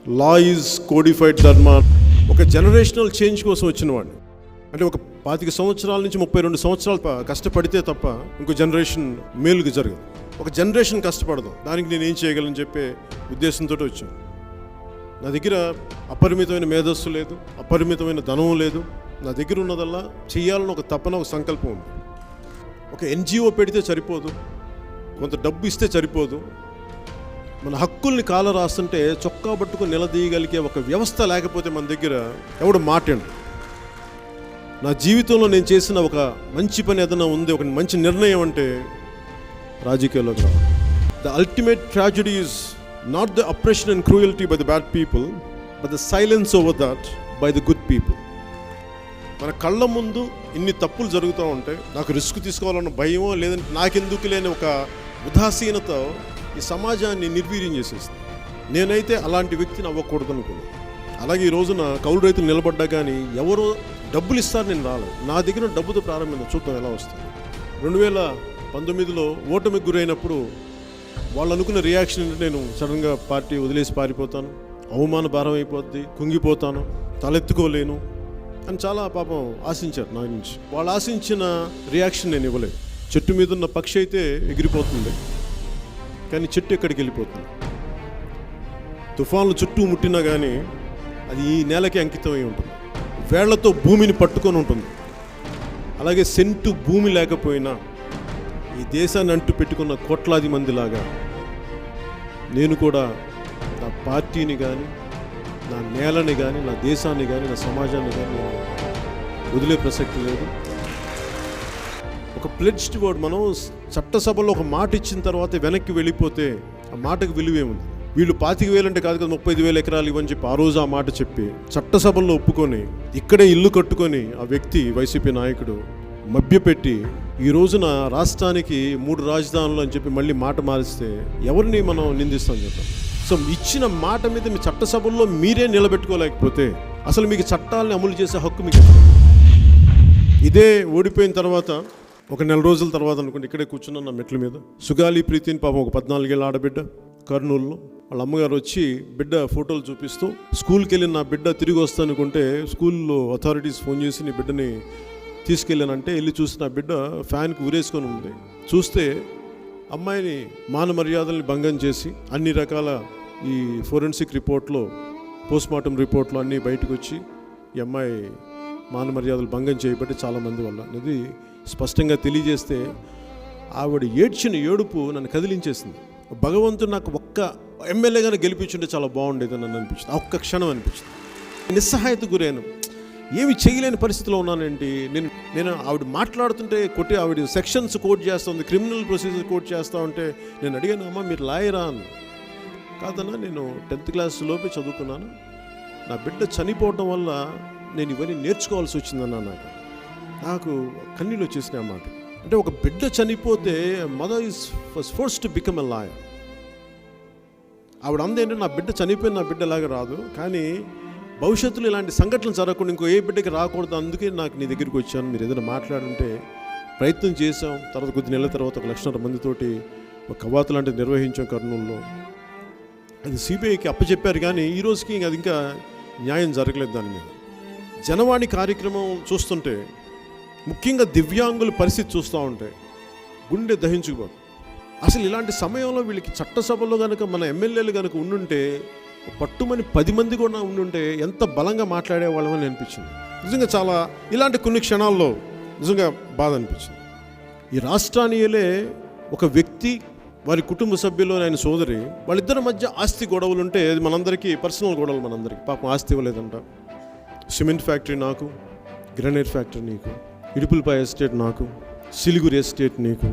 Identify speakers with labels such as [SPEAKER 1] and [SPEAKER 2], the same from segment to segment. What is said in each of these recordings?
[SPEAKER 1] Law is codified ధర్మ. ఒక generational change కోసం వచ్చినవాడిని. అంటే ఒక 25 సంవత్సరాల నుంచి 32 సంవత్సరాలు కష్టపడితే తప్ప ఇంకో జనరేషన్ మేలుకి జరగదు. ఒక జనరేషన్ కష్టపడదు, దానికి నేను ఏం చేయగలను చెప్పే ఉద్దేశంతో వచ్చాను. నా దగ్గర అపరిమితమైన మేధస్సు లేదు, అపరిమితమైన ధనం లేదు. నా దగ్గర ఉన్నదల్లా చేయాలని ఒక తపన, ఒక సంకల్పం ఉంది. ఒక ఎన్జిఓ పెడితే సరిపోదు, కొంత డబ్బు ఇస్తే సరిపోదు. మన హక్కుల్ని కాల రాస్తుంటే చొక్కా పట్టుకుని నిలదీయగలిగే ఒక వ్యవస్థ లేకపోతే మన దగ్గర ఎవడు మాట్లాడు. నా జీవితంలో నేను చేసిన ఒక మంచి పని ఏదైనా ఉంది, ఒక మంచి నిర్ణయం అంటే రాజకీయాల్లోకి రావాలి. The ultimate tragedy is not the oppression and cruelty by the bad people, but the silence over that by the good people. మన కళ్ళ ముందు ఇన్ని తప్పులు జరుగుతూ ఉంటే నాకు రిస్క్ తీసుకోవాలన్న భయమో, లేదంటే నాకెందుకు లేని ఒక ఉదాసీనత ఈ సమాజాన్ని నిర్వీర్యం చేసేస్తుంది. నేనైతే అలాంటి వ్యక్తిని అవ్వకూడదు అనుకున్నాను. అలాగే ఈ రోజున కౌలు రైతులు నిలబడ్డా కానీ ఎవరో డబ్బులు ఇస్తారు, నేను రాలేదు. నా దగ్గర డబ్బుతో ప్రారంభించిన చూద్దాం ఎలా వస్తుంది. 2019లో ఓటమికి గురైనప్పుడు వాళ్ళు అనుకున్న రియాక్షన్ ఏంటంటే నేను సడన్గా పార్టీ వదిలేసి పారిపోతాను, అవమాన భారం అయిపోద్ది, కుంగిపోతాను, తలెత్తుకోలేను అని చాలా పాపం ఆశించారు నా నుంచి. వాళ్ళు ఆశించిన రియాక్షన్ నేను ఇవ్వలేదు. చెట్టు మీద ఉన్న పక్షి అయితే ఎగిరిపోతుంది, కానీ చెట్టు ఎక్కడికి వెళ్ళిపోతుంది. తుఫాన్లు చుట్టూ ముట్టినా కానీ అది ఈ నేలకి అంకితమై ఉంటుంది, వేళ్లతో భూమిని పట్టుకొని ఉంటుంది. అలాగే సెంటు భూమి లేకపోయినా ఈ దేశాన్ని అంటు పెట్టుకున్న కోట్లాది మందిలాగా నేను కూడా నా పార్టీని కానీ, నా నేలని కానీ, నా దేశాన్ని కానీ, నా సమాజాన్ని కానీ వదిలే ప్రసక్తి లేదు. ఒక ప్లెడ్జ్డ్ వర్డ్, మనం చట్టసభలో ఒక మాట ఇచ్చిన తర్వాత వెనక్కి వెళ్ళిపోతే ఆ మాటకు విలువేముంది. వీళ్ళు 25,000 అంటే కాదు కదా 35,000 ఎకరాలు ఇవ్వని చెప్పి ఆ రోజు ఆ మాట చెప్పి చట్టసభల్లో ఒప్పుకొని ఇక్కడే ఇల్లు కట్టుకొని ఆ వ్యక్తి వైసీపీ నాయకుడు మభ్యపెట్టి ఈ రోజున రాష్ట్రానికి 3 రాజధానులు అని చెప్పి మళ్ళీ మాట మారిస్తే ఎవరిని మనం నిందిస్తాం చెప్పాం. సో ఇచ్చిన మాట మీద మీ చట్టసభల్లో మీరే నిలబెట్టుకోలేకపోతే అసలు మీకు చట్టాలని అమలు చేసే హక్కు మీకు. ఇదే ఓడిపోయిన తర్వాత ఒక 4 రోజుల తర్వాత అనుకుంటే ఇక్కడే కూర్చున్నాను నా మెట్ల మీద. సుగాలి ప్రీతిని పాపం ఒక 14 ఏళ్ళ ఆడబిడ్డ కర్నూలులో వాళ్ళ అమ్మగారు వచ్చి బిడ్డ ఫోటోలు చూపిస్తూ స్కూల్కి వెళ్ళిన నా బిడ్డ తిరిగి వస్తానుకుంటే స్కూల్లో అథారిటీస్ ఫోన్ చేసి నీ బిడ్డని తీసుకెళ్ళానంటే వెళ్ళి చూసి నా బిడ్డ ఫ్యాన్కి ఊరేసుకొని ఉంది. చూస్తే అమ్మాయిని మాన మర్యాదల్ని భంగం చేసి అన్ని రకాల ఈ ఫోరెన్సిక్ రిపోర్ట్లో, పోస్ట్మార్టం రిపోర్ట్లో అన్నీ బయటకు వచ్చి ఈ అమ్మాయి మాన మర్యాదలు భంగం చేయబట్టి చాలామంది వల్ల అనేది స్పష్టంగా తెలియజేస్తే ఆవిడ ఏడ్చిన ఏడుపు నన్ను కదిలించేసింది. భగవంతుడు నాకు ఒక్క ఎమ్మెల్యేగానే గెలిపించుంటే చాలా బాగుండేది నన్ను అనిపించింది. ఒక్క క్షణం అనిపించింది. నిస్సహాయత గురైన, ఏమి చేయలేని పరిస్థితిలో ఉన్నానండి. నేను ఆవిడ మాట్లాడుతుంటే కొట్టి ఆవిడ సెక్షన్స్ కోట్ చేస్తుంది, క్రిమినల్ ప్రొసీజర్ కోట్ చేస్తూ ఉంటే నేను అడిగాను, అమ్మ మీరు లాయరా అని. కాదన్నా నేను 10th క్లాస్ లోపే చదువుకున్నాను, నా బిడ్డ చనిపోవడం వల్ల నేను ఇవన్నీ నేర్చుకోవాల్సి వచ్చిందన్న. నాకు కన్నీళ్ళు వచ్చేసినాయి అన్నమాట. అంటే ఒక బిడ్డ చనిపోతే mother is forced to become a lawyer. ఆవిడ అందేంటే నా బిడ్డ చనిపోయిన నా బిడ్డలాగా రాదు, కానీ భవిష్యత్తులో ఇలాంటి సంఘటనలు జరగకుండా ఇంకో ఏ బిడ్డకి రాకూడదు, అందుకే నాకు నీ దగ్గరికి వచ్చాను, మీరు ఏదైనా మాట్లాడుంటే ప్రయత్నం చేసాం. తర్వాత కొద్ది నెలల తర్వాత 1,00,000 మందితోటి ఒక కవాతు లాంటిది నిర్వహించాం కర్నూలులో. అది సిబిఐకి అప్పచెప్పారు, కానీ ఈ రోజుకి అది ఇంకా న్యాయం జరగలేదు దాని మీద. జనవాణి కార్యక్రమం చూస్తుంటే, ముఖ్యంగా దివ్యాంగుల పరిస్థితి చూస్తూ ఉంటే గుండె దహించుకుపోదు. అసలు ఇలాంటి సమయంలో వీళ్ళకి చట్టసభలో కనుక మన ఎమ్మెల్యేలు కనుక ఉండుంటే, పట్టుమని 10 మంది కూడా ఉండుంటే ఎంత బలంగా మాట్లాడేవాళ్ళమని అనిపించింది. నిజంగా చాలా ఇలాంటి కొన్ని క్షణాల్లో నిజంగా బాధ అనిపించింది. ఈ రాష్ట్రానియలే ఒక వ్యక్తి, వారి కుటుంబ సభ్యులు, ఆయన సోదరి, వాళ్ళిద్దరి మధ్య ఆస్తి గొడవలు ఉంటే అది మనందరికీ పర్సనల్ గొడవలు. మనందరికీ పాపం ఆస్తి ఇవ్వలేదంట. సిమెంట్ ఫ్యాక్టరీ నాకు, గ్రనైట్ ఫ్యాక్టరీ నీకు, ఇడుపులపాయ ఎస్టేట్ నాకు, సిలిగురి ఎస్టేట్ నీకు,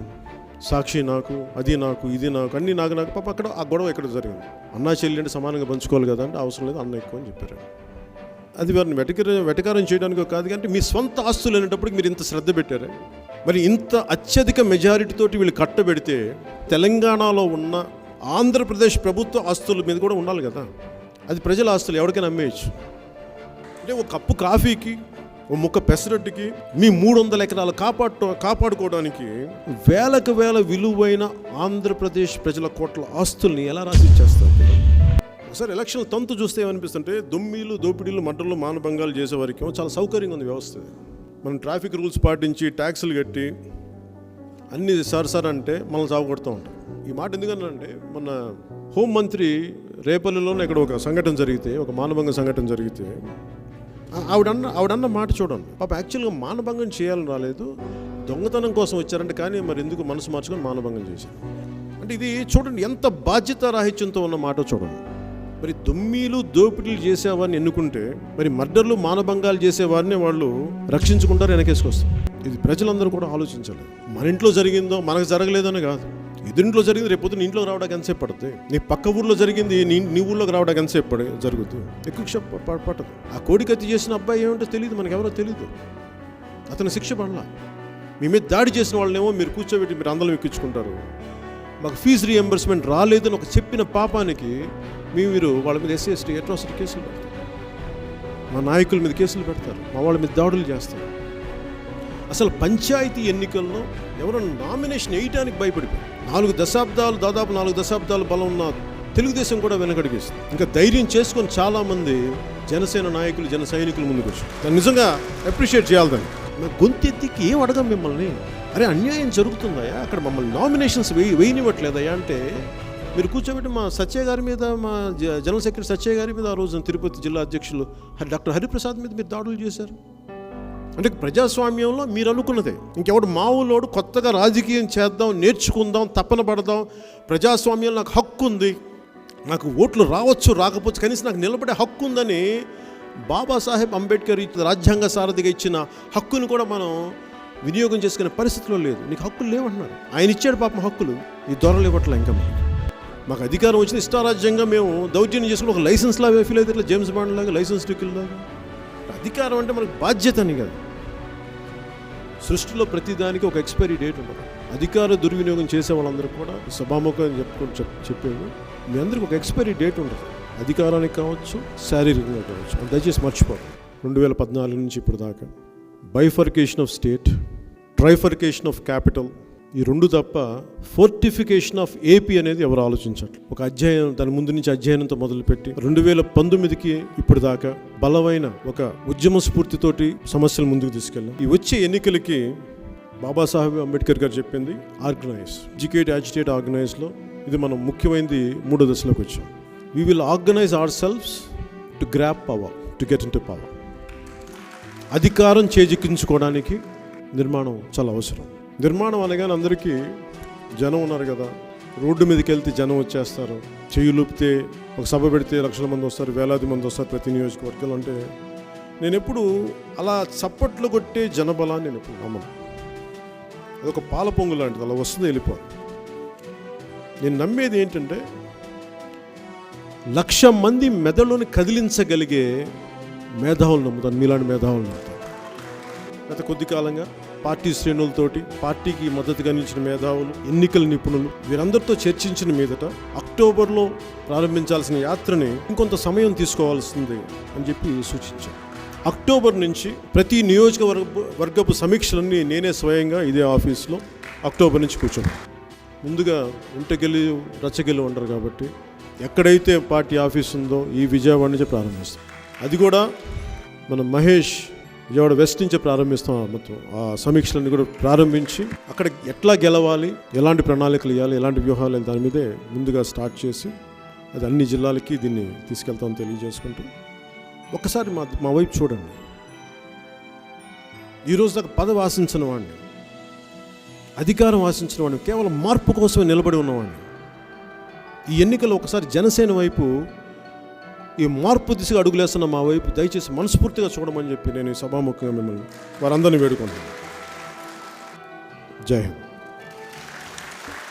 [SPEAKER 1] సాక్షి నాకు, అది నాకు, ఇది నాకు, అన్నీ నాకు. పాప అక్కడ ఆ గొడవ ఎక్కడ జరిగింది. అన్నా చెల్లి అంటే సమానంగా పంచుకోవాలి కదా అంటే అవసరం లేదు, అన్న ఎక్కువ అని చెప్పారు. అది వారిని వెటకారం చేయడానికి కాదు, కానీ మీ సొంత ఆస్తులు అనేటప్పటికి మీరు ఇంత శ్రద్ధ పెట్టారే. మరి ఇంత అత్యధిక మెజారిటీతోటి వీళ్ళు కట్టబెడితే తెలంగాణలో ఉన్న ఆంధ్రప్రదేశ్ ప్రభుత్వ ఆస్తుల మీద కూడా ఉండాలి కదా. అది ప్రజల ఆస్తులు, ఎవరికైనా అమ్మేయచ్చు. అంటే ఒక కప్పు కాఫీకి, ఒక ముక్క పెసరట్టుకి మీ 300 ఎకరాలు కాపాడుకోవడానికి వేల విలువైన ఆంధ్రప్రదేశ్ ప్రజల కోట్ల ఆస్తుల్ని ఎలా రాసి ఇచ్చేస్తారు? సార్ ఎలక్షన్ తంతు చూస్తే ఏమనిపిస్తుంటే దొమ్మీలు దోపిడీలు మర్డర్లు మానభంగాలు చేసేవారికి చాలా సౌకర్యంగా ఉంది వ్యవస్థ. మనం ట్రాఫిక్ రూల్స్ పాటించి ట్యాక్సులు కట్టి అన్నీ సార్ అంటే మనల్ని సాగుకొడుతూ ఉంటాం. ఈ మాట ఎందుకనంటే మన హోంమంత్రి రేపల్లిలోనే ఇక్కడ ఒక సంఘటన జరిగితే, ఒక మానభంగ సంఘటన జరిగితే ఆవిడన్న మాట చూడండి. పాప యాక్చువల్గా మానభంగం చేయాలని రాలేదు, దొంగతనం కోసం వచ్చారంటే, కానీ మరి ఎందుకు మనసు మార్చుకొని మానభంగం చేశారు అంటే ఇది చూడండి ఎంత బాధ్యత రాహిత్యంతో ఉన్న మాట చూడండి. మరి దొమ్మీలు దోపిడీలు చేసేవారిని ఎన్నుకుంటే మరి మర్డర్లు మానభంగాలు చేసేవారిని వాళ్ళు రక్షించుకుంటారు, వెనకేసుకొస్తారు. ఇది ప్రజలందరూ కూడా ఆలోచించాలి. మన ఇంట్లో జరిగిందో మనకు జరగలేదని కాదు, ఎదురింట్లో జరిగింది రేపు పొద్దున్న ఇంట్లోకి రావడానికి ఎంతసేపు పడుతుంది, నీ పక్క ఊర్లో జరిగింది నీ ఊళ్ళోకి రావడానికి ఎంతసేపు జరుగుతుంది, ఎక్కువ పట్టదు. ఆ కోడికత్తి చేసిన అబ్బాయి ఏమంటే తెలియదు, మనకు ఎవరో తెలియదు, అతను శిక్ష పడలా. మీ మీద దాడి చేసిన వాళ్ళనేమో మీరు కూర్చోబెట్టి మీరు అందరం ఎక్కించుకుంటారు. మాకు ఫీజు రీఎంబర్స్మెంట్ రాలేదని ఒక చెప్పిన పాపానికి మీరు వాళ్ళ మీద ఎస్సీ ఎస్టీ అట్రాసిటీ కేసులు పెడతారు, మా నాయకుల మీద కేసులు పెడతారు, మా వాళ్ళ మీద దాడులు చేస్తారు. అసలు పంచాయతీ ఎన్నికల్లో ఎవరైనా నామినేషన్ వేయటానికి భయపడిపోయి దాదాపు 4 దశాబ్దాలు బలం ఉన్న తెలుగుదేశం కూడా వెనకడిగేస్తుంది. ఇంకా ధైర్యం చేసుకొని చాలామంది జనసేన నాయకులు జన సైనికులు ముందుకు వచ్చారు. దాన్ని నిజంగా అప్రిషియేట్ చేయాలి. దాన్ని గొంతెత్తికి ఏం అడగం మిమ్మల్ని, అరే అన్యాయం జరుగుతుందయా, అక్కడ మమ్మల్ని నామినేషన్స్ వేయనివ్వట్లేదయా అంటే మీరు కూర్చోబెట్టి మా సత్య గారి మీద, మా జనరల్ సెక్రటరీ సత్య గారి మీద, ఆ రోజున తిరుపతి జిల్లా అధ్యక్షులు డాక్టర్ హరిప్రసాద్ మీద మీరు దాడులు చేశారు. అంటే ప్రజాస్వామ్యంలో మీరు అనుకున్నదే, ఇంకెవడు మావులోడు కొత్తగా రాజకీయం చేద్దాం, నేర్చుకుందాం, తపన పడదాం, ప్రజాస్వామ్యంలో నాకు హక్కు ఉంది, నాకు ఓట్లు రావచ్చు రాకపోవచ్చు, కనీసం నాకు నిలబడే హక్కు ఉందని బాబాసాహెబ్ అంబేద్కర్ రాజ్యాంగ సారథిగా ఇచ్చిన హక్కును కూడా మనం వినియోగం చేసుకునే పరిస్థితిలో లేదు. నీకు హక్కులు లేవంటున్నారు. ఆయన ఇచ్చాడు పాపం హక్కులు, ఈ దొరలు ఇవ్వట్లే. ఇంకా మాకు అధికారం వచ్చిన ఇష్టారాజ్యంగా మేము దౌర్జన్యం చేసుకుని ఒక లైసెన్స్ లాగా ఫీల్ అయితే, ఇట్లా జేమ్స్ బాండ్ లాగా లైసెన్స్ టికెట్ లాగా. అధికారం అంటే మనకు బాధ్యత అని కాదు. సృష్టిలో ప్రతిదానికి ఒక ఎక్స్పైరీ డేట్ ఉంటుంది. అధికార దుర్వినియోగం చేసే వాళ్ళందరూ కూడా సభాముఖం చెప్పేది, మీ అందరికి ఒక ఎక్స్పైరీ డేట్ ఉంటుంది. అధికారానికి కావచ్చు, శారీరకంగా కావచ్చు. దయచేసి మర్చిపోదు. 2014 నుంచి ఇప్పుడు దాకా bifurcation of state, trifurcation of capital, ఈ రెండు తప్ప ఫోర్టిఫికేషన్ ఆఫ్ ఏపీ అనేది ఎవరు ఆలోచించట్లేదు. ఒక అధ్యయనం, దాని ముందు నుంచి అధ్యయనంతో మొదలుపెట్టి 2019కి ఇప్పుడు దాకా బలమైన ఒక ఉద్యమ స్ఫూర్తితోటి సమస్యలు ముందుకు తీసుకెళ్ళాం. ఈ వచ్చే ఎన్నికలకి బాబాసాహెబ్ అంబేద్కర్ గారు చెప్పింది ఆర్గనైజ్, ఎడ్యుకేట్, యాజిటేట్, ఆర్గనైజ్లో ఇది మనం ముఖ్యమైనది 3వ దశలోకి వచ్చాం. We will organise ourselves to grab power, to get into power. అధికారం చేజిక్కించుకోవడానికి నిర్మాణం చాలా అవసరం. నిర్మాణం అనగానే అందరికీ జనం ఉన్నారు కదా, రోడ్డు మీదకి వెళ్తే జనం వచ్చేస్తారు, చెయ్యి లూపితే ఒక సభ పెడితే లక్షల మంది వస్తారు, వేలాది మంది వస్తారు ప్రతి నియోజకవర్గంలో. అంటే నేను ఎప్పుడు అలా చప్పట్లు కొట్టే జనబలాన్ని నేను ఎప్పుడు నమ్మను. అదొక పాల పొంగు లాంటిది, అలా వస్తుంది వెళ్ళిపోదు. నేను నమ్మేది ఏంటంటే 1,00,000 మంది మెదడుని కదిలించగలిగే మేధావులు నమ్ముతాను, మీలాంటి మేధావులు నమ్ముతాను. గత కొద్ది కాలంగా పార్టీ శ్రేణులతోటి, పార్టీకి మద్దతుగా నిలిచిన మేధావులు, ఎన్నికల నిపుణులు, వీరందరితో చర్చించిన మీదట అక్టోబర్లో ప్రారంభించాల్సిన యాత్రని ఇంకొంత సమయం తీసుకోవాల్సింది అని చెప్పి సూచించారు. అక్టోబర్ నుంచి ప్రతి నియోజకవర్గపు సమీక్షలన్నీ నేనే స్వయంగా ఇదే ఆఫీస్లో అక్టోబర్ నుంచి కూర్చోను. ముందుగా ఇంటకెళ్ళి రచ్చకెళ్ళి ఉండరు కాబట్టి ఎక్కడైతే పార్టీ ఆఫీస్ ఉందో ఈ విజయవాడ నుంచి ప్రారంభిస్తాం. అది కూడా మన మహేష్ విజయవాడ వెస్ట్ నుంచే ప్రారంభిస్తాం. మొత్తం ఆ సమీక్షలన్నీ కూడా ప్రారంభించి అక్కడ ఎట్లా గెలవాలి, ఎలాంటి ప్రణాళికలు ఇవ్వాలి, ఎలాంటి వ్యూహాలు, దాని మీదే ముందుగా స్టార్ట్ చేసి అది అన్ని జిల్లాలకి దీన్ని తీసుకెళ్తామని తెలియజేసుకుంటూ, ఒక్కసారి మా వైపు చూడండి. ఈరోజు దాకా పదవి ఆశించిన వాడిని, అధికారం ఆశించిన వాడిని, కేవలం మార్పు కోసమే నిలబడి ఉన్నవాడిని. ఈ ఎన్నికల్లో ఒకసారి జనసేన వైపు, ఈ మార్పు దిశగా అడుగులేస్తున్న మా వైపు దయచేసి మనస్ఫూర్తిగా చూడమని చెప్పి నేను ఈ సభాముఖంగా మిమ్మల్ని వారందరినీ వేడుకుంటున్నాను. జై హింద్.